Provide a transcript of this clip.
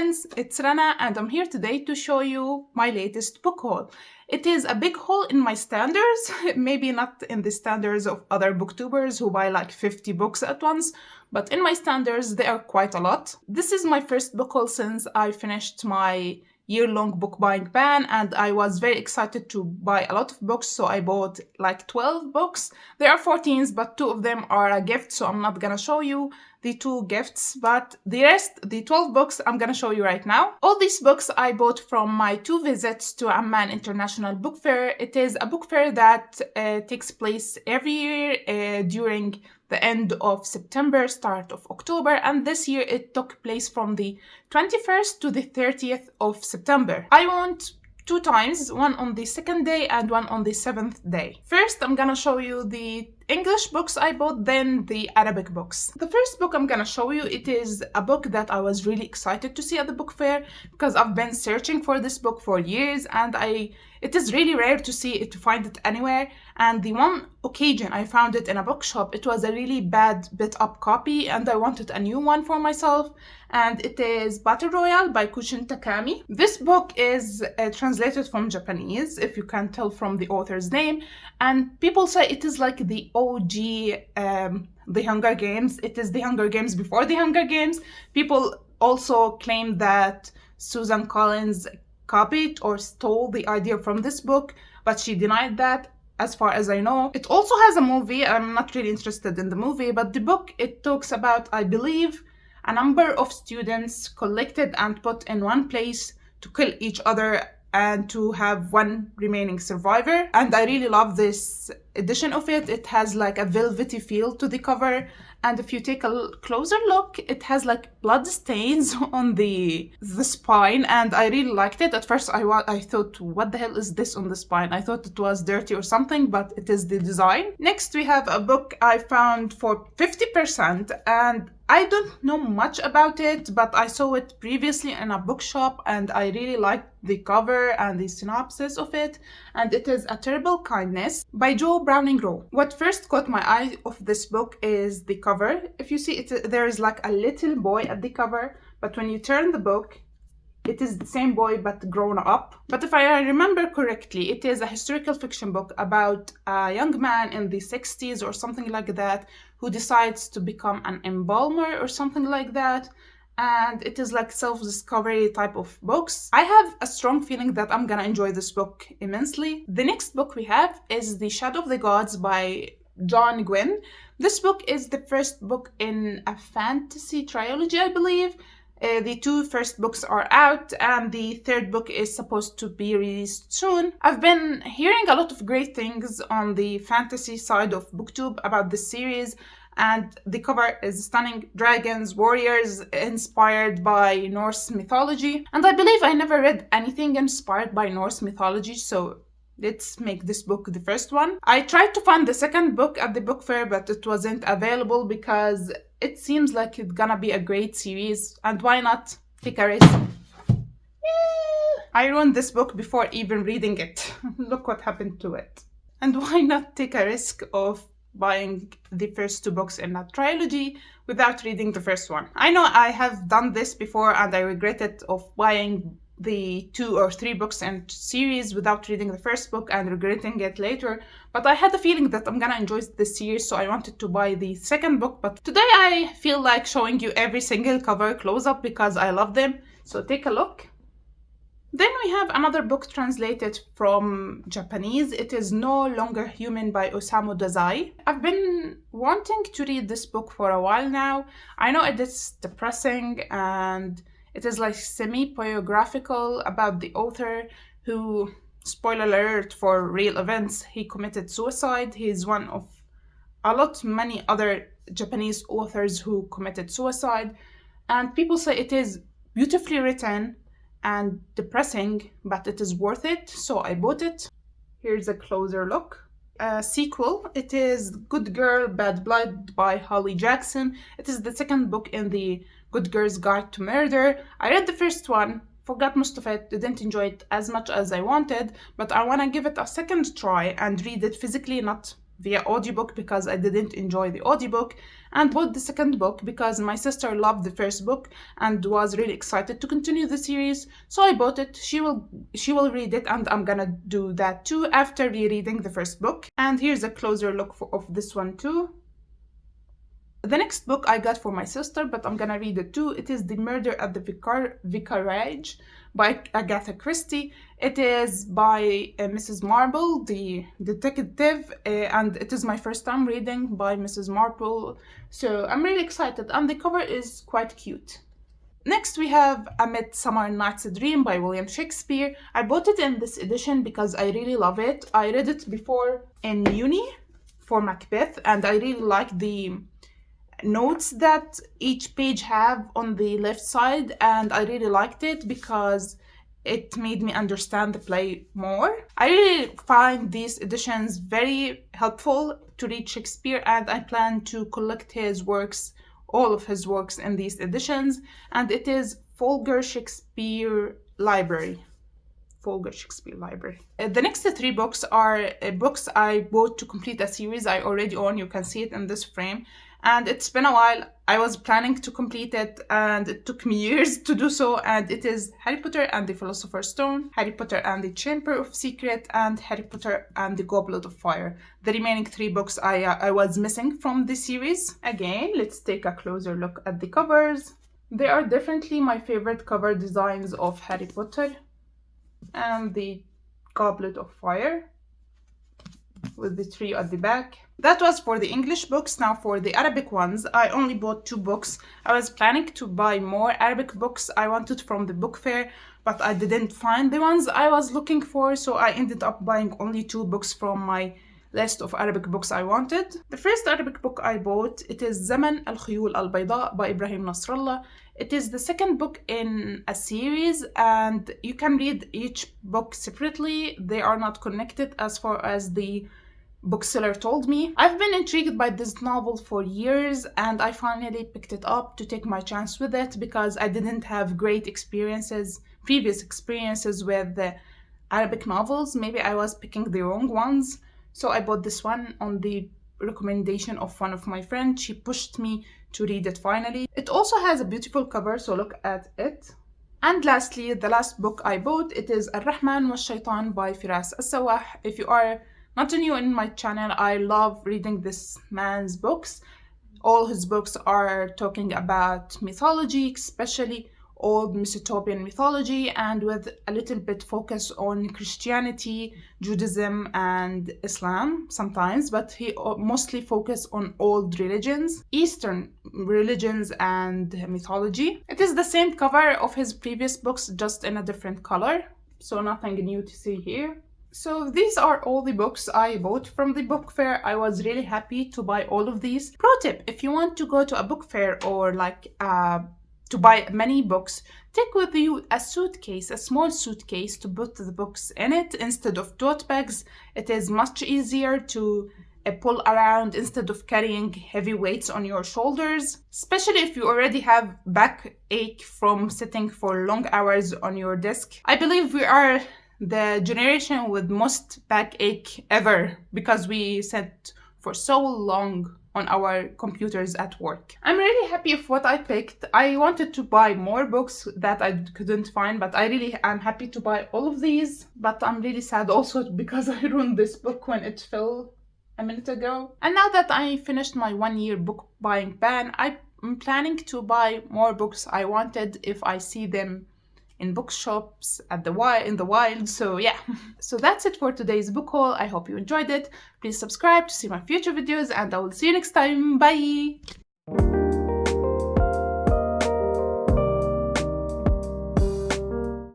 friends, it's Rana and I'm here today to show you my latest book haul. It is a big haul in my standards, maybe not in the standards of other booktubers who buy like 50 books at once, but in my standards they are quite a lot. This is my first book haul since I finished my year-long book buying ban, and I was very excited to buy a lot of books, so I bought like 12 books. There are 14s, but 2 of them are a gift, so I'm not gonna show you the 2 gifts, but the rest, the 12 books, I'm gonna show you right now. All these books I bought from my 2 visits to Amman International Book Fair. It is a book fair that takes place every year during the end of September, start of October, and this year it took place from the 21st to the 30th of September. I went 2 times, one on the 2nd day and one on the 7th day. First, I'm gonna show you the English books I bought, then the Arabic books. The first book I'm gonna show you, it is a book that I was really excited to see at the book fair because I've been searching for this book for years, and it is really rare to see it, to find it anywhere. And the one occasion I found it in a bookshop, it was a really bad bit up copy and I wanted a new one for myself. And it is Battle Royale by Kushin Takami. This book is translated from Japanese, if you can tell from the author's name. And people say it is like the OG The Hunger Games. It is The Hunger Games before The Hunger Games. People also claim that Susan Collins copied or stole the idea from this book, but she denied that, as far as I know. It also has a movie. I'm not really interested in the movie, but the book, it talks about, I believe, a number of students collected and put in one place to kill each other and to have one remaining survivor. And I really love this edition of it. It has like a velvety feel to the cover, and if you take a closer look, it has like blood stains on the spine, and I really liked it. At first I thought, what the hell is this on the spine? I thought it was dirty or something, but it is the design. Next we have a book I found for 50%, and I don't know much about it, but I saw it previously in a bookshop and I really liked the cover and the synopsis of it, and it is A Terrible Kindness by Joe Browning Rowe. What first caught my eye of this book is the cover. If you see it, there is like a little boy at the cover, but when you turn the book, it is the same boy but grown up. But if I remember correctly, it is a historical fiction book about a young man in the 60s or something like that who decides to become an embalmer or something like that. And it is like self-discovery type of books. I have a strong feeling that I'm gonna enjoy this book immensely. The next book we have is The Shadow of the Gods by John Gwynne. This book is the first book in a fantasy trilogy, I believe. The 2 first books are out and the 3rd book is supposed to be released soon. I've been hearing a lot of great things on the fantasy side of booktube about this series, and the cover is stunning. Dragons, warriors, inspired by Norse mythology. And I believe I never read anything inspired by Norse mythology, so let's make this book the first one. I tried to find the 2nd book at the book fair, but it wasn't available because it seems like it's gonna be a great series, and why not take a risk? I ruined this book before even reading it. Look what happened to it. And why not take a risk of buying the first 2 books in a trilogy without reading the first one? I know I have done this before and I regretted of buying the 2 or 3 books in series without reading the first book and regretting it later, but I had the feeling that I'm gonna enjoy this series, so I wanted to buy the 2nd book. But today I feel like showing you every single cover close up because I love them, so take a look. Then we have another book translated from Japanese. It is No Longer Human by Osamu Dazai. I've been wanting to read this book for a while now. I know it is depressing and it is like semi-biographical about the author who, spoiler alert for real events, he committed suicide. He is one of many other Japanese authors who committed suicide. And people say it is beautifully written and depressing, but it is worth it, so I bought it. Here's a closer look. Sequel, it is Good Girl, Bad Blood by Holly Jackson. It is the 2nd book in the Good Girl's Guide to Murder. I read the first one, forgot most of it, didn't enjoy it as much as I wanted, but I want to give it a second try and read it physically, not via audiobook because I didn't enjoy the audiobook, and bought the second book because my sister loved the first book and was really excited to continue the series. So I bought it. She will read it, and I'm gonna do that too after rereading the first book. And here's a closer look of this one too. The next book I got for my sister, but I'm gonna read it too. It is The Murder at the Vicarage by Agatha Christie. It is by Mrs. Marple, the detective, and it is my first time reading by Mrs. Marple, so I'm really excited, and the cover is quite cute. Next we have A Midsummer Night's Dream by William Shakespeare. I bought it in this edition because I really love it. I read it before in uni for Macbeth, and I really like the notes that each page have on the left side, and I really liked it because it made me understand the play more. I really find these editions very helpful to read Shakespeare, and I plan to collect his works, all of his works in these editions, and it is Folger Shakespeare Library. The next three books are books I bought to complete a series I already own. You can see it in this frame. And it's been a while. I was planning to complete it, and it took me years to do so. And it is Harry Potter and the Philosopher's Stone, Harry Potter and the Chamber of Secret, and Harry Potter and the Goblet of Fire. The remaining three books I was missing from the series. Again, let's take a closer look at the covers. They are definitely my favorite cover designs of Harry Potter and the Goblet of Fire, with the tree at the back. That was for the English books. Now for the Arabic ones, I only bought 2 books. I was planning to buy more Arabic books I wanted from the book fair, but I didn't find the ones I was looking for, so I ended up buying only 2 books from my list of Arabic books I wanted. The first Arabic book I bought, it is Zaman al-Khuyul al-Bayda by Ibrahim Nasrallah. It is the second book in a series, and you can read each book separately. They are not connected as far as the bookseller told me. I've been intrigued by this novel for years, and I finally picked it up to take my chance with it because I didn't have great previous experiences with the Arabic novels. Maybe I was picking the wrong ones. So I bought this one on the recommendation of one of my friends. She pushed me to read it finally. It also has a beautiful cover, so look at it. And lastly, the last book I bought, it is Ar-Rahman wa Shaitan by Firas As-Sawah. If you are not new in my channel, I love reading this man's books. All his books are talking about mythology, especially old Mesopotamian mythology, and with a little bit focus on Christianity, Judaism, and Islam sometimes, but he mostly focus on old religions, Eastern religions, and mythology. It is the same cover of his previous books, just in a different color, so nothing new to see here. So these are all the books I bought from the book fair. I was really happy to buy all of these. Pro tip, if you want to go to a book fair or to buy many books, take with you a suitcase, a small suitcase to put the books in it instead of tote bags. It is much easier to pull around instead of carrying heavy weights on your shoulders, especially if you already have backache from sitting for long hours on your desk. I believe we are the generation with most backache ever because we sat for so long on our computers at work. I'm really happy with what I picked. I wanted to buy more books that I couldn't find, but I really am happy to buy all of these. But I'm really sad also because I ruined this book when it fell a minute ago. And now that I finished my 1-year book buying ban, I'm planning to buy more books I wanted if I see them in bookshops in the wild. So yeah, so that's it for today's book haul. I hope you enjoyed it. Please subscribe to see my future videos, and I will see you next time. Bye.